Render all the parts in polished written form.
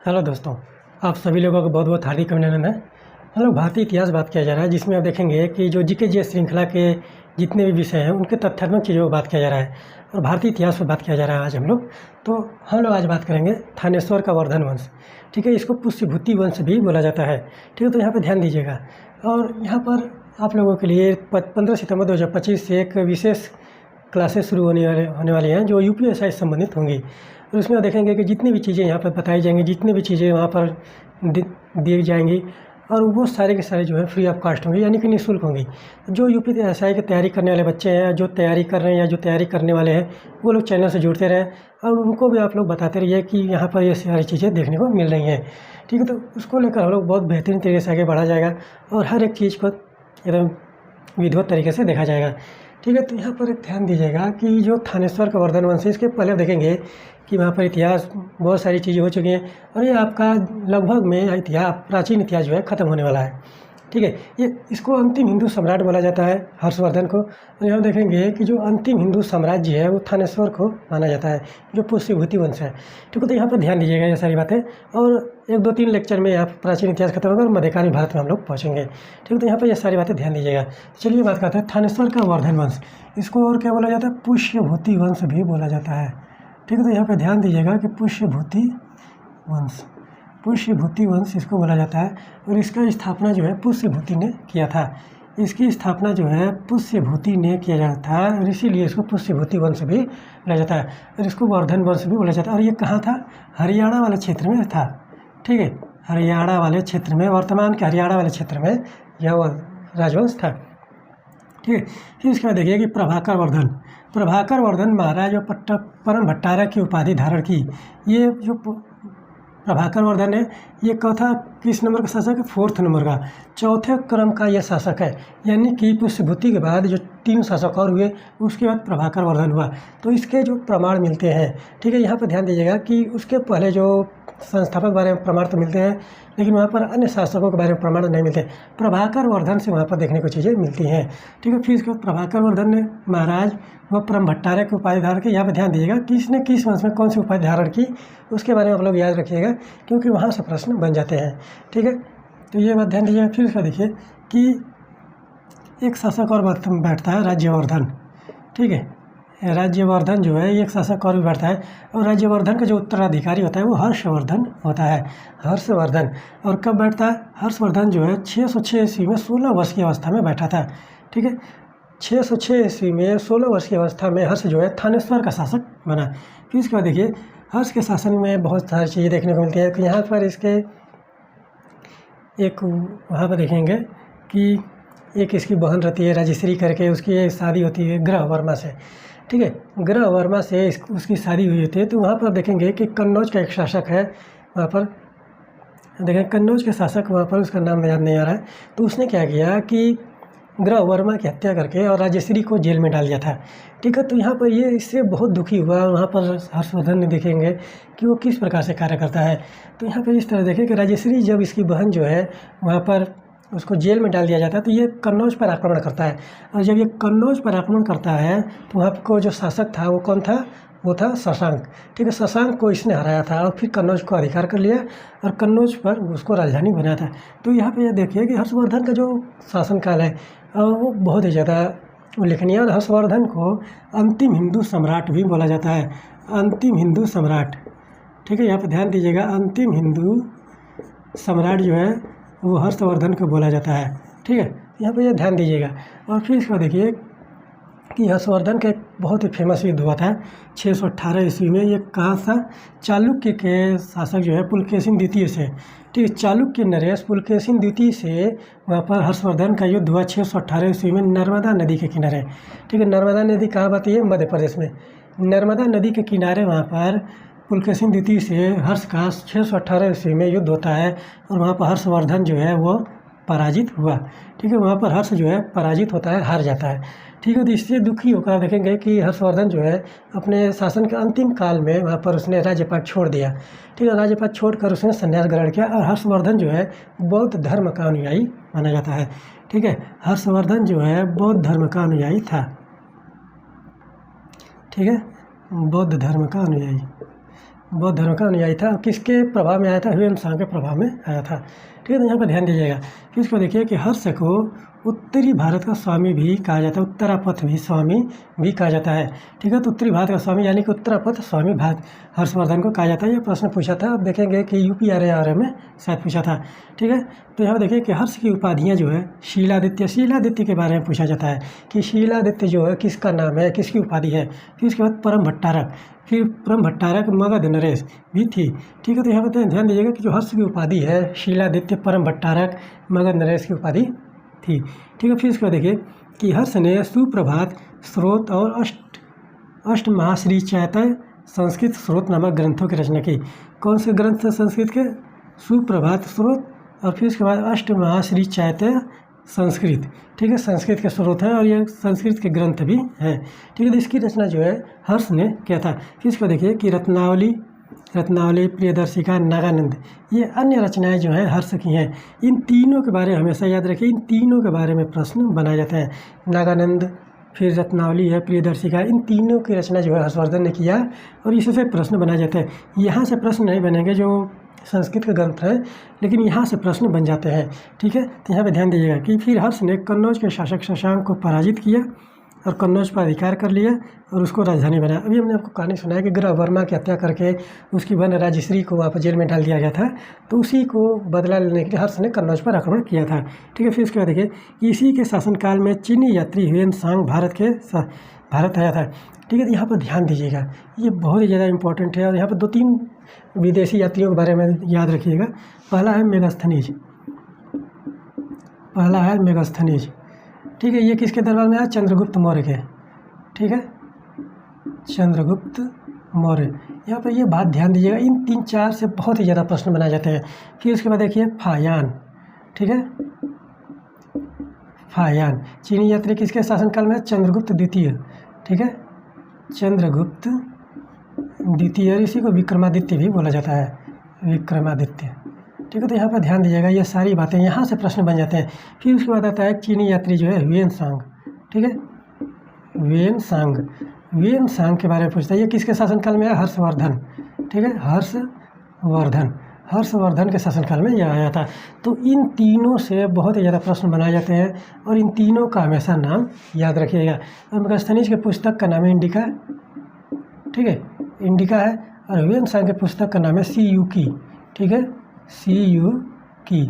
Hello दोस्तों, आप सभी लोगों को बहुत बहुत हार्दिक अभिनंदन है। हम लोग भारतीय इतिहास बात किया जा रहा है, जिसमें आप देखेंगे कि जो जीके जीएस श्रृंखला के जितने भी विषय हैं उनके तथ्यात्मक चीज़ों पर बात किया जा रहा है और भारतीय इतिहास पर बात किया जा रहा है। आज हम लोग आज बात करेंगे थानेश्वर का वर्धन वंश। ठीक है, इसको पुष्यभूति वंश भी बोला जाता है। ठीक है, तो यहाँ पर ध्यान दीजिएगा। और यहाँ पर आप लोगों के लिए 15 सितंबर 2025 से एक विशेष क्लासेस शुरू होने वाली हैं जो यूपीएससी से संबंधित होंगी। और उसमें देखेंगे कि जितनी भी चीज़ें यहाँ पर बताई जाएंगी, जितनी भी चीज़ें वहाँ पर दी जाएंगी, और वो सारे के सारे जो है फ्री ऑफ कॉस्ट होंगी, यानी कि निःशुल्क होंगी। जो यूपीएससी की तैयारी करने वाले बच्चे हैं, जो तैयारी कर रहे हैं या जो तैयारी करने वाले हैं, वो लोग चैनल से जुड़ते रहें और उनको भी आप लोग बताते रहिए कि यहाँ पर ये सारी चीज़ें देखने को मिल रही हैं। ठीक है, तो उसको लेकर हम लोग बहुत बेहतरीन तरीके से आगे बढ़ा जाएगा और हर एक चीज़ को एकदम विधिवत तरीके से देखा जाएगा। ठीक है, तो यहाँ पर एक ध्यान दीजिएगा कि जो थानेश्वर का वर्धन वंश है, इसके पहले आप देखेंगे कि वहाँ पर इतिहास बहुत सारी चीज़ें हो चुकी हैं और ये आपका लगभग में इतिहास, प्राचीन इतिहास जो है ख़त्म होने वाला है। ठीक है, ये इसको अंतिम हिंदू सम्राट बोला जाता है, हर्षवर्धन को। और यहाँ देखेंगे कि जो अंतिम हिंदू साम्राज्य है वो थानेश्वर को माना जाता है, जो पुष्यभूति वंश है। ठीक है, तो यहाँ पर ध्यान दीजिएगा ये सारी बातें। और 1-2-3 लेक्चर में यहाँ प्राचीन इतिहास खत्म होगा और मध्यकालीन भारत में हम लोग पहुँचेंगे। ठीक है, तो यहाँ पर ये सारी बातें ध्यान दीजिएगा। चलिए बात करते हैं थानेश्वर का वर्धन वंश। इसको और क्या बोला जाता है? पुष्यभूति वंश भी बोला जाता है। ठीक है, तो यहाँ पे ध्यान दीजिएगा कि पुष्यभूति वंश इसको बोला जाता है। और इसका स्थापना जो है पुष्यभूति ने किया था। इसकी स्थापना जो है पुष्यभूति ने किया जाता था और इसीलिए इसको पुष्यभूति वंश भी बोला जाता है और इसको वर्धन वंश भी बोला जाता है। और ये कहाँ था? हरियाणा वाले क्षेत्र में था। ठीक है, हरियाणा वाले क्षेत्र में, वर्तमान के हरियाणा वाले क्षेत्र में यह राजवंश था। ठीक है, फिर इसके बाद देखिए कि प्रभाकर वर्धन महाराज और परम भट्टारा की उपाधि धारण की। ये जो प्रभाकर वर्धन है, ये किस नंबर का शासक है? 4th नंबर का, चौथे क्रम का यह शासक है। यानी कि पुष्यभूति के बाद जो 3 शासक और हुए, उसके बाद प्रभाकर वर्धन हुआ। तो इसके जो प्रमाण मिलते हैं, ठीक है, यहाँ पर ध्यान दीजिएगा कि उसके पहले जो संस्थापक बारे में प्रमाण तो मिलते हैं, लेकिन वहाँ पर अन्य शासकों के बारे में प्रमाण नहीं मिलते। प्रभाकर वर्धन से वहाँ पर देखने को चीज़ें मिलती हैं। ठीक है, फिर इसके बाद प्रभाकर वर्धन ने महाराज व परम भट्टारा की उपाधि धारण की। यहाँ पर ध्यान दीजिएगा किसने किस वंश में कौन सी उपाधि धारण की, उसके बारे में आप लोग याद रखिएगा, क्योंकि वहाँ से प्रश्न बन जाते हैं। ठीक है, तो ये बात ध्यान दीजिएगा। फिर इसका देखिए कि एक शासक और बैठता है, राज्यवर्धन। ठीक है, राज्यवर्धन जो है एक शासक और भी बैठता है और राज्यवर्धन का जो उत्तराधिकारी होता है वो हर्षवर्धन होता है। हर्षवर्धन और कब बैठता है? हर्षवर्धन जो है 606 ईस्वी में 16 वर्ष की अवस्था में बैठा था। ठीक है, 606 ईस्वी में 16 वर्ष की अवस्था में हर्ष जो है थानेश्वर का शासक बना। फिर इसके बाद देखिए हर्ष के शासन में बहुत सारी चीज़ें देखने को मिलती है। तो यहाँ पर इसके एक वहाँ पर देखेंगे कि एक इसकी बहन रहती है राजश्री करके, उसकी शादी होती है ग्रह वर्मा से। ठीक है, ग्रह वर्मा से उसकी शादी हुई होती है। तो वहाँ पर देखेंगे कि कन्नौज का एक शासक है, वहाँ पर देखें कन्नौज के शासक, वहाँ पर उसका नाम याद नहीं आ रहा है। तो उसने क्या किया कि ग्रह वर्मा की हत्या करके और राजश्री को जेल में डाल दिया था। ठीक है, तो यहाँ पर ये इससे बहुत दुखी हुआ। वहाँ पर हर्षवर्धन ने देखेंगे कि वो किस प्रकार से कार्य करता है। तो यहाँ पर इस तरह देखें कि राजश्री जब इसकी बहन जो है वहाँ पर उसको जेल में डाल दिया जाता है, तो ये कन्नौज पर आक्रमण करता है। और जब ये कन्नौज पर आक्रमण करता है तो वहाँ को जो शासक था वो कौन था? वो था शशांक। ठीक है, शशांक को इसने हराया था और फिर कन्नौज को अधिकार कर लिया और कन्नौज पर उसको राजधानी बनाया था। तो यहाँ पे ये देखिए कि हर्षवर्धन का जो शासनकाल है वो बहुत ही ज़्यादा उल्लेखनीय। और हर्षवर्धन को अंतिम हिंदू सम्राट भी बोला जाता है, अंतिम हिंदू सम्राट। ठीक है, यहाँ पर ध्यान दीजिएगा, अंतिम हिंदू सम्राट जो है वो हर्षवर्धन को बोला जाता है। ठीक है, यहाँ पे ये ध्यान दीजिएगा। और फिर इसको देखिए कि हर्षवर्धन का एक बहुत ही फेमस युद्ध हुआ था 618 ईस्वी में। ये कहाँ था? चालुक्य के शासक जो है पुलकेशिन द्वितीय से। ठीक है, चालुक्य नरेश पुलकेशिन द्वितीय से वहाँ पर हर्षवर्धन का युद्ध हुआ 618 ईस्वी में नर्मदा नदी के किनारे। ठीक है, नर्मदा नदी कहाँ बहती है? मध्य प्रदेश में। नर्मदा नदी के किनारे वहाँ पर पुलकेशिन द्वितीय से हर्ष का 618 ईस्वी में युद्ध होता है और वहाँ पर हर्षवर्धन जो है वो पराजित हुआ। ठीक है, वहाँ पर हर्ष जो है पराजित होता है, हार जाता है। ठीक है, तो इससे दुखी होकर देखेंगे कि हर्षवर्धन जो है अपने शासन के अंतिम काल में वहाँ पर उसने राज्यपाट छोड़ दिया। ठीक है, राज्यपाट छोड़कर उसने संन्यास ग्रहण किया और हर्षवर्धन जो है बौद्ध धर्म का अनुयायी माना जाता है। ठीक है, हर्षवर्धन जो है बौद्ध धर्म का अनुयायी था। ठीक है, बौद्ध धर्म का अनुयायी। बौद्ध धर्म का अनुयायी था। किसके प्रभाव में आया था? ह्वेन-त्सांग के प्रभाव में आया था। ठीक है, तो यहाँ पर ध्यान दीजिएगा। फिर इसको देखिए कि हर्ष को उत्तरी भारत का स्वामी भी कहा जाता है, उत्तरापथ भी स्वामी भी कहा जाता है। ठीक है, तो उत्तरी भारत का स्वामी यानी कि उत्तरापथ स्वामी भारत हर्षवर्धन को कहा जाता है। ये प्रश्न पूछा था, आप देखेंगे कि यूपीआरआर में शायद पूछा था। ठीक है, तो यहाँ देखिए कि हर्ष की उपाधियाँ जो है शीलादित्य के बारे में पूछा जाता है कि शीलादित्य जो है किसका नाम है, किसकी उपाधि है। फिर उसके बाद परम भट्टारक, फिर परम भट्टारक मगध नरेश भी थी। ठीक है, तो यहाँ पर ध्यान दीजिएगा कि जो हर्ष की उपाधि है शीलादित्य, परम भट्टारक, मगध नरेश की उपाधि थी। ठीक है, फिर इसको देखिए कि हर्ष ने सुप्रभात स्रोत और अष्टमहाश्री चैतय संस्कृत स्रोत नामक ग्रंथों की रचना की। कौन से ग्रंथ थे संस्कृत के? सुप्रभात स्रोत और फिर उसके बाद अष्टमहाश्री चैतय संस्कृत। ठीक है, संस्कृत के स्रोत हैं और ये संस्कृत के ग्रंथ भी हैं। ठीक है, तो इसकी रचना जो है हर्ष ने किया था। फिर इसको देखिए कि रत्नावली, प्रियदर्शिका, नागानंद, ये अन्य रचनाएं जो हैं हर्ष की हैं। इन तीनों के बारे में हमेशा याद रखिए, इन तीनों के बारे में प्रश्न बनाए जाते हैं। नागानंद, फिर रत्नावली है, प्रियदर्शिका, इन तीनों की रचना जो है हर्षवर्धन ने किया और इससे प्रश्न बनाए जाते हैं। यहाँ से प्रश्न नहीं बनेंगे जो संस्कृत के ग्रंथ हैं, लेकिन यहाँ से प्रश्न बन जाते हैं। ठीक है, तो यहाँ पे ध्यान दीजिएगा कि फिर हर्ष ने कन्नौज के शासक शशांक को पराजित किया और कन्नौज पर अधिकार कर लिया और उसको राजधानी बनाया। अभी हमने आपको कहानी सुनाया कि ग्रह वर्मा की हत्या करके उसकी बहन राजश्री को वापस जेल में डाल दिया गया था, तो उसी को बदला लेने के लिए हर्ष ने कन्नौज पर आक्रमण किया था। ठीक है, फिर उसके बाद देखिए इसी के शासनकाल में चीनी यात्री ह्वेन-त्सांग भारत आया था। ठीक है, तो यहाँ पर ध्यान दीजिएगा, ये बहुत ही ज़्यादा इंपॉर्टेंट है और यहाँ पर 2-3 विदेशी यात्रियों के बारे में याद रखिएगा। पहला है मेगास्थनीज। ठीक है, ये किसके दरबार में आया? चंद्रगुप्त मौर्य के। ठीक है, चंद्रगुप्त मौर्य। यहाँ पर ये बात ध्यान दीजिएगा, इन 3-4 से बहुत ही ज़्यादा प्रश्न बनाए जाते हैं। फिर उसके बाद देखिए फायान। ठीक है, फायान चीनी यात्री किसके शासनकाल में? चंद्रगुप्त द्वितीय। ठीक है, चंद्रगुप्त द्वितीय, इसी को विक्रमादित्य भी बोला जाता है, विक्रमादित्य। ठीक है, तो यहाँ पर ध्यान दीजिएगा, ये सारी बातें यहाँ से प्रश्न बन जाते हैं। फिर उसके बाद आता है चीनी यात्री जो है ह्वेन-त्सांग। ठीक है, ह्वेन-त्सांग के बारे में पूछता है, ये किसके शासनकाल में है? हर्षवर्धन। ठीक है, हर्षवर्धन के शासनकाल में यह आया था। तो इन तीनों से बहुत ही ज़्यादा प्रश्न बनाए जाते हैं और इन तीनों का हमेशा नाम याद रखिएगा। और मेगास्थनीज के पुस्तक का नाम है इंडिका। ठीक है, इंडिका है। और ह्वेन-त्सांग के पुस्तक का नाम है सीयूकी। ठीक है, सीयूकी।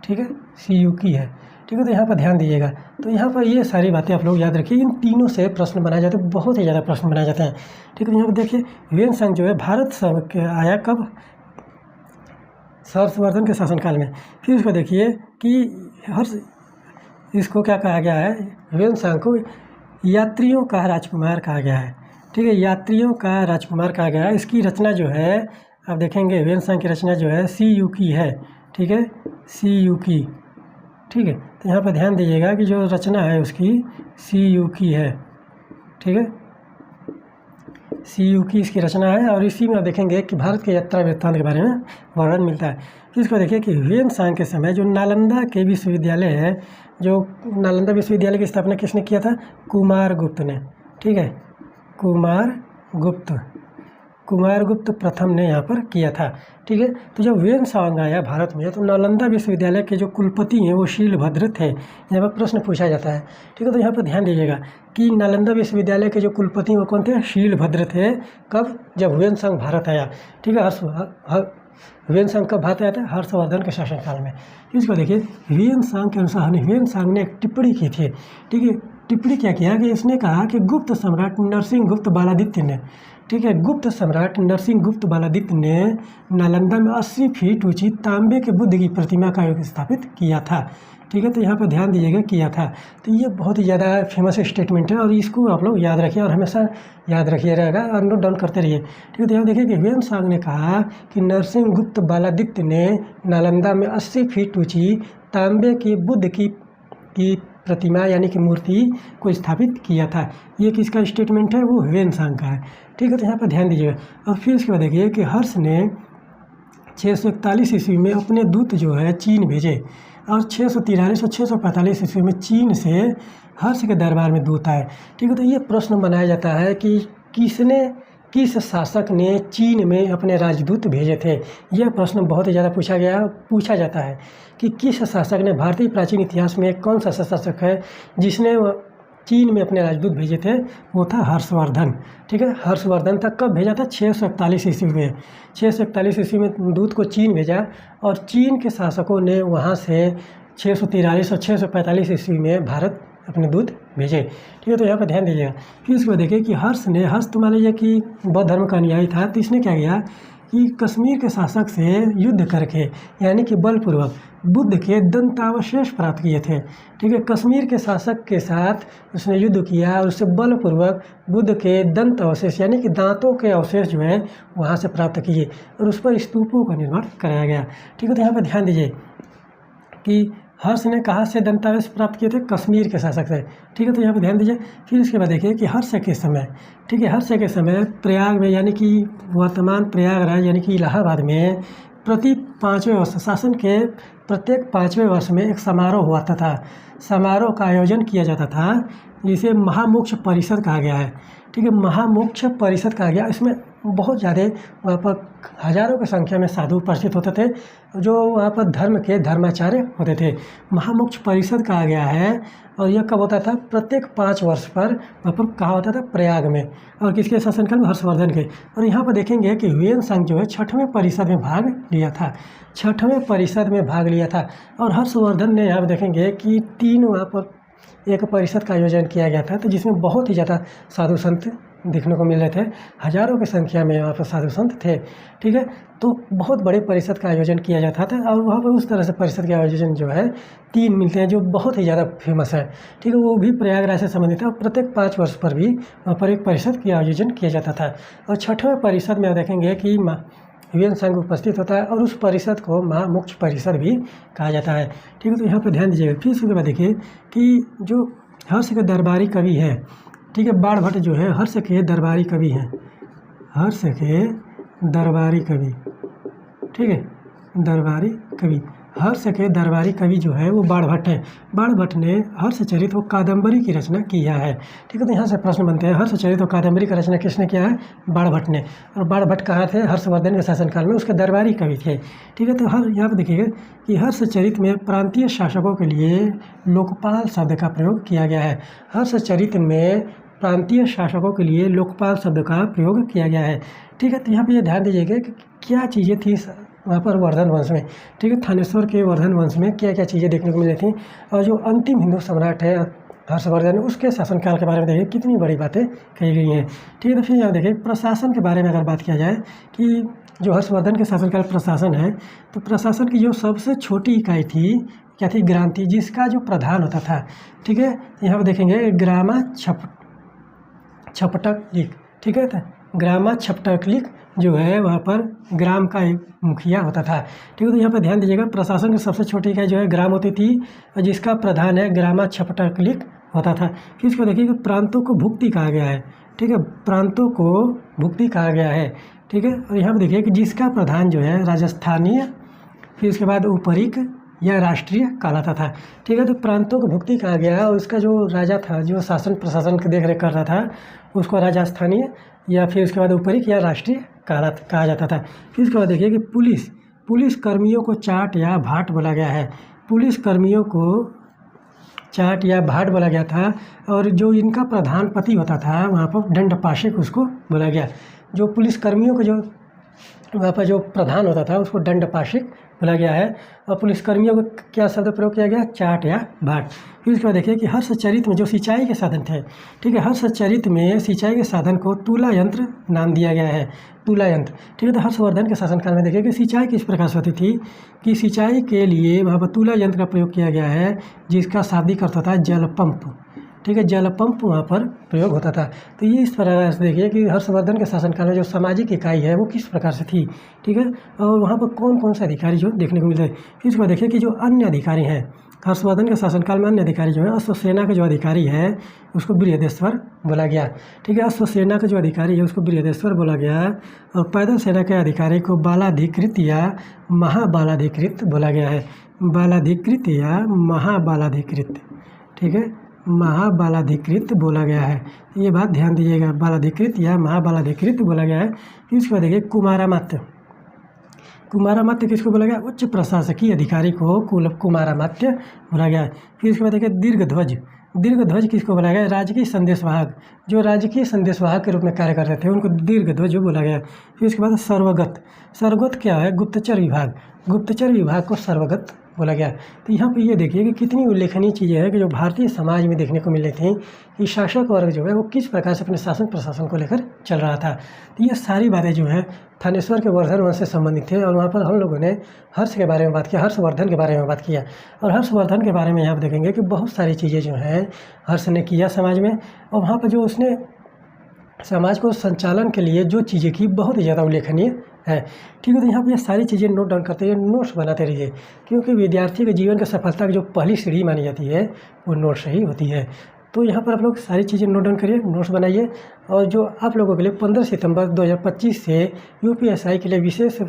ठीक है, सीयूकी है। ठीक है, तो यहाँ पर ध्यान दीजिएगा। तो यहाँ पर ये सारी बातें आप लोग याद रखिए, इन तीनों से प्रश्न बनाए जाते हैं, बहुत ही ज़्यादा प्रश्न बनाए जाते हैं। ठीक है, तो यहाँ पर देखिए ह्वेन-त्सांग जो है भारत के आया कब? हर्षवर्धन के शासनकाल में। फिर उसको देखिए कि इसको क्या कहा गया है? ह्वेन-त्सांग को यात्रियों का राजकुमार कहा गया है। ठीक है, यात्रियों का राजकुमार कहा गया है। इसकी रचना जो है आप देखेंगे ह्वेन-त्सांग की रचना जो है सीयूकी है। ठीक है, सीयूकी। ठीक है, तो यहाँ पर ध्यान दीजिएगा कि जो रचना है उसकी सीयूकी है। ठीक है, सीयूकी इसकी रचना है और इसी में आप देखेंगे कि भारत के यात्रा वृत्तांत के बारे में वर्णन मिलता है। फिर इसको देखिए कि ह्वेन-त्सांग के समय जो नालंदा के विश्वविद्यालय है, जो नालंदा विश्वविद्यालय की स्थापना किसने किया था? कुमारगुप्त ने। ठीक है, कुमारगुप्त प्रथम ने यहाँ पर किया था। ठीक है, तो जब ह्वेन-त्सांग आया भारत में तो नालंदा विश्वविद्यालय के जो कुलपति हैं वो शीलभद्र थे। यहाँ पर प्रश्न पूछा जाता है। ठीक है, तो यहाँ पर ध्यान दीजिएगा कि नालंदा विश्वविद्यालय के जो कुलपति वो कौन थे? शीलभद्र थे। कब? जब ह्वेन-त्सांग भारत आया। ठीक है, ह्वेन-त्सांग कब भारत आया था? हर्षवर्धन के शासनकाल में। इसको देखिए ह्वेन-त्सांग के अनुसार ह्वेन-त्सांग ने एक टिप्पणी की थी। ठीक है, टिप्पणी क्या किया कि इसने कहा कि गुप्त सम्राट नरसिंहगुप्त बालादित्य ने, ठीक है, गुप्त सम्राट नरसिंहगुप्त बालादित्य ने नालंदा में 80 फीट ऊंची तांबे के बुद्ध की प्रतिमा का योग स्थापित किया था। ठीक है, तो यहाँ पर ध्यान दीजिएगा किया था। तो ये बहुत ही ज़्यादा फेमस स्टेटमेंट है और इसको आप लोग याद रखिए और हमेशा याद रखिए रहेगा और नोट डाउन करते रहिए। ठीक है, तो यहाँ देखिए कि ह्वेन-त्सांग ने कहा कि नरसिंहगुप्त बालादित्य ने नालंदा में 80 फीट ऊंची तांबे की बुद्ध की प्रतिमा यानी कि मूर्ति को स्थापित किया था। ये किसका स्टेटमेंट है? वो ह्वेन-त्सांग का है। ठीक है, तो यहाँ पर ध्यान दीजिएगा। और फिर इसके बाद देखिए कि हर्ष ने 641 ईस्वी में अपने दूत जो है चीन भेजे और 643 और 645 ईस्वी में चीन से हर्ष के दरबार में दूत आए। ठीक है, तो ये प्रश्न बनाया जाता है कि किसने किस शासक ने चीन में अपने राजदूत भेजे थे? यह प्रश्न बहुत ही ज़्यादा पूछा जाता है कि किस शासक ने, भारतीय प्राचीन इतिहास में कौन सा शासक है जिसने चीन में अपने राजदूत भेजे थे? वो था हर्षवर्धन। ठीक है, हर्षवर्धन था। कब भेजा था? 641 ईस्वी में। 641 ईस्वी में दूत को चीन भेजा और चीन के शासकों ने वहाँ से 643 और 645 ईस्वी में भारत अपने दूत भेजे। ठीक है, तो यहाँ पर ध्यान दीजिएगा। फिर इसको देखिए कि हर्ष तो मान लीजिए कि बौद्ध धर्म का अनुयायी था, तो इसने क्या किया कि कश्मीर के शासक से युद्ध करके, यानी कि बलपूर्वक बुद्ध के दंतावशेष प्राप्त किए थे। ठीक है, कश्मीर के शासक के साथ उसने युद्ध किया और उससे बलपूर्वक बुद्ध के दंत अवशेष, यानी कि दांतों के अवशेष जो है वहाँ से प्राप्त किए और उस पर स्तूपों का निर्माण कराया गया। ठीक है, तो यहाँ पर ध्यान दीजिए कि हर्ष ने कहाँ से दंतावेश प्राप्त किए थे? कश्मीर के शासक से। ठीक है, तो यहाँ पर ध्यान दीजिए। फिर इसके बाद देखिए कि हर्ष के समय, ठीक है, हर्ष के समय प्रयाग में, यानी कि वर्तमान प्रयागराज यानी कि इलाहाबाद में प्रति 5वें वर्ष, शासन के प्रत्येक 5वें वर्ष में एक समारोह हुआ था। समारोह का आयोजन किया जाता था जिसे महामोक्ष परिषद कहा गया है। ठीक है, महामोक्ष परिषद कहा गया। इसमें बहुत ज़्यादा वहाँ पर हज़ारों की संख्या में साधु उपस्थित होते थे जो वहाँ पर धर्म के धर्माचार्य होते थे। महामोक्ष परिषद कहा गया है और यह कब होता था? प्रत्येक 5 वर्ष पर वहाँ पर कहा होता था प्रयाग में। और किसके शासनकाल में? हर्षवर्धन के। और यहाँ पर देखेंगे कि ह्वेनसांग जो है 6वें परिषद में भाग लिया था। 6वें परिषद में भाग लिया था और हर्षवर्धन ने, यहाँ पर देखेंगे कि 3 वहाँ पर एक परिषद का आयोजन किया गया था, तो जिसमें बहुत ही ज़्यादा साधु संत देखने को मिल रहे थे। हज़ारों की संख्या में वहाँ पर साधु संत थे। ठीक है, तो बहुत बड़े परिषद का आयोजन किया जाता था और वहाँ पर उस तरह से परिषद के आयोजन जो है 3 मिलते हैं जो बहुत ही ज़्यादा फेमस है। ठीक है, वो भी प्रयागराज से संबंधित है और प्रत्येक 5 वर्ष पर भी वहाँ पर एक परिषद का आयोजन किया जाता था। और 6वें परिषद में देखेंगे कि ह्वेनसांग उपस्थित होता है और उस परिषद को महामोक्ष परिषद भी कहा जाता है। ठीक है, तो यहाँ पर ध्यान दीजिएगा। फिर उसके बाद देखिए कि जो हर्ष के दरबारी कवि है, ठीक है, बाणभट्ट जो है हर्ष के दरबारी कवि हैं। हर्ष के दरबारी कवि, ठीक है, दरबारी कवि, हर्ष के दरबारी कवि जो है वो बाणभट्ट है। बाणभट्ट ने हर्षचरित व कादम्बरी की रचना किया है। ठीक है, तो यहाँ से प्रश्न बनते हैं, हर्षचरित व कादम्बरी की रचना किसने किया है? बाणभट्ट ने। और बाणभट्ट कहाँ थे? हर्षवर्धन के शासनकाल में, उसके दरबारी कवि थे। ठीक है, तो यहाँ पर देखिएगा कि हर्षचरित में प्रांतीय शासकों के लिए लोकपाल शब्द का प्रयोग किया गया है। हर्षचरित में प्रांतीय शासकों के लिए लोकपाल शब्द का प्रयोग किया गया है। ठीक है, तो यहाँ पर यह ध्यान दीजिएगा कि क्या चीज़ें थी वहाँ पर वर्धन वंश में। ठीक है, थानेश्वर के वर्धन वंश में क्या क्या चीज़ें देखने को मिली थी। और जो अंतिम हिंदू सम्राट है हर्षवर्धन, उसके शासनकाल के बारे में देखिए कितनी बड़ी बातें कही गई हैं। ठीक है, तो फिर यहाँ देखिए प्रशासन के बारे में अगर बात किया जाए कि जो हर्षवर्धन के शासनकाल प्रशासन है, तो प्रशासन की जो सबसे छोटी इकाई थी क्या थी? ग्राम थी, जिसका जो प्रधान होता था। ठीक है, यहाँ पर देखेंगे ग्रामा छपटकलिक। ठीक है, ग्रामा छपटकलिक जो है वहाँ पर ग्राम का एक मुखिया होता था। ठीक है, तो यहाँ पर ध्यान दीजिएगा प्रशासन की सबसे छोटी इकाई जो है ग्राम होती थी और जिसका प्रधान है ग्रामा छपटकलिक होता था। फिर इसको देखिए कि प्रांतों को भुक्ति कहा गया है। ठीक है, प्रांतों को भुक्ति कहा गया है। ठीक है, और यहाँ पर देखिए कि जिसका प्रधान जो है राजस्थानीय, फिर उसके बाद उपरिक या राष्ट्रीय कहलाता था। ठीक है, तो प्रांतों को भुक्ति कहा गया और उसका जो राजा था, जो शासन प्रशासन की देखरेख कर रहा था, उसको राजस्थानीय या फिर उसके बाद उपरिक या राष्ट्रीय कहा जाता था। फिर उसके बाद देखिए कि पुलिस कर्मियों को चाट या भाट बोला गया है। पुलिस कर्मियों को चाट या भाट बोला गया था और जो इनका प्रधान पति होता था वहाँ पर दंडपाशिक उसको बोला गया। जो पुलिस कर्मियों को जो वहाँ पर जो प्रधान होता था उसको दंडपाशिक बोला गया है और पुलिसकर्मियों को क्या शब्द प्रयोग किया गया? चाट या भाट। फिर उसके बाद देखिए कि हर्षचरित में जो सिंचाई के साधन थे, ठीक है, हर्षचरित में सिंचाई के साधन को तुला यंत्र नाम दिया गया है। तुला यंत्र, ठीक है। तो हर्षवर्धन के शासनकाल में देखिए कि सिंचाई किस प्रकार से होती थी कि सिंचाई के लिए वहाँ पर तुला यंत्र का प्रयोग किया गया है, जिसका शाब्दिक अर्थ होता है जल पंप। ठीक है, जल पंप वहाँ पर प्रयोग होता था। तो ये इस प्रकार से देखिए कि हर्षवर्धन के शासनकाल में जो सामाजिक इकाई है वो किस प्रकार से थी, ठीक है, और वहाँ पर कौन कौन से अधिकारी जो देखने को मिलते हैं। फिर इसको देखिए कि जो अन्य अधिकारी हैं हर्षवर्धन के शासनकाल में, अन्य अधिकारी जो है अश्वसेना के जो अधिकारी है उसको बृहदेश्वर बोला गया। ठीक है, अश्वसेना के जो अधिकारी है उसको बृहदेश्वर बोला गया और पैदल सेना के अधिकारी को बालाधिकृत या महाबालाधिकृत बोला गया है। बालाधिकृत या महाबालाधिकृत, ठीक है, महाबलाधिकृत बोला गया है। ये बात ध्यान दीजिएगा, बालाधिकृत या महाबलाधिकृत बोला गया है। फिर उसके बाद देखिए कुमारामात्य। कुमारामात्य किसको बोला गया? उच्च प्रशासकीय अधिकारी को कुमारामात्य बोला गया। फिर उसके बाद देखिए दीर्घध्वज। दीर्घध्वज किसको बोला गया? राजकीय संदेशवाहक, जो राजकीय संदेशवाहक के रूप में कार्य करते थे उनको दीर्घध्वज बोला गया। फिर उसके बाद सर्वगत। सर्वगत क्या है? गुप्तचर विभाग। गुप्तचर विभाग को सर्वगत बोला गया। तो यहाँ पे ये देखिए कि कितनी उल्लेखनीय चीज़ें हैं कि जो भारतीय समाज में देखने को मिल रही थी कि शासक वर्ग जो है वो किस प्रकार से अपने शासन प्रशासन को लेकर चल रहा था। तो ये सारी बातें जो है थानेश्वर के वर्धन वंश से संबंधित थे। और वहाँ पर हम लोगों ने हर्ष के बारे में बात किया, हर्षवर्धन के बारे में बात किया। और हर्षवर्धन के बारे में यहाँ पर देखेंगे कि बहुत सारी चीज़ें जो हैं हर्ष ने किया समाज में, और वहाँ पर जो उसने समाज को संचालन के लिए जो चीज़ें की बहुत ही ज़्यादा उल्लेखनीय है। ठीक है, तो यहाँ पे ये सारी चीज़ें नोट डाउन करते हुए नोट्स बनाते रहिए, क्योंकि विद्यार्थी के जीवन की सफलता की जो पहली सीढ़ी मानी जाती है वो नोट से ही होती है। तो यहाँ पर आप लोग सारी चीज़ें नोट डाउन करिए, नोट्स बनाइए। और जो आप लोगों के लिए 15 सितंबर 2025 से यूपीएससी के लिए विशेष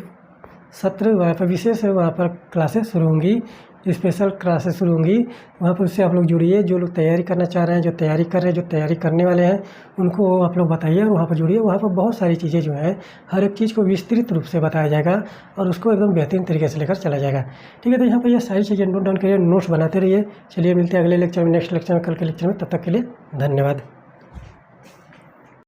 सत्र वहाँ पर क्लासेस शुरू होंगी, स्पेशल क्लासेस शुरू होंगी। वहाँ पर उससे आप लोग जुड़िए। जो लोग तैयारी करना चाह रहे हैं, जो तैयारी कर रहे हैं, जो तैयारी करने वाले हैं, उनको आप लोग बताइए और वहाँ पर जुड़िए। वहाँ पर बहुत सारी चीज़ें जो हैं हर एक चीज़ को विस्तृत रूप से बताया जाएगा और उसको एकदम बेहतरीन तरीके से लेकर चला जाएगा। ठीक है, तो यहाँ पर ये सारी चीज़ें नोट डाउन करिए, नोट्स बनाते रहिए। चलिए मिलते हैं अगले लेक्चर में, नेक्स्ट लेक्चर में, कल के लेक्चर में। तब तक के लिए धन्यवाद।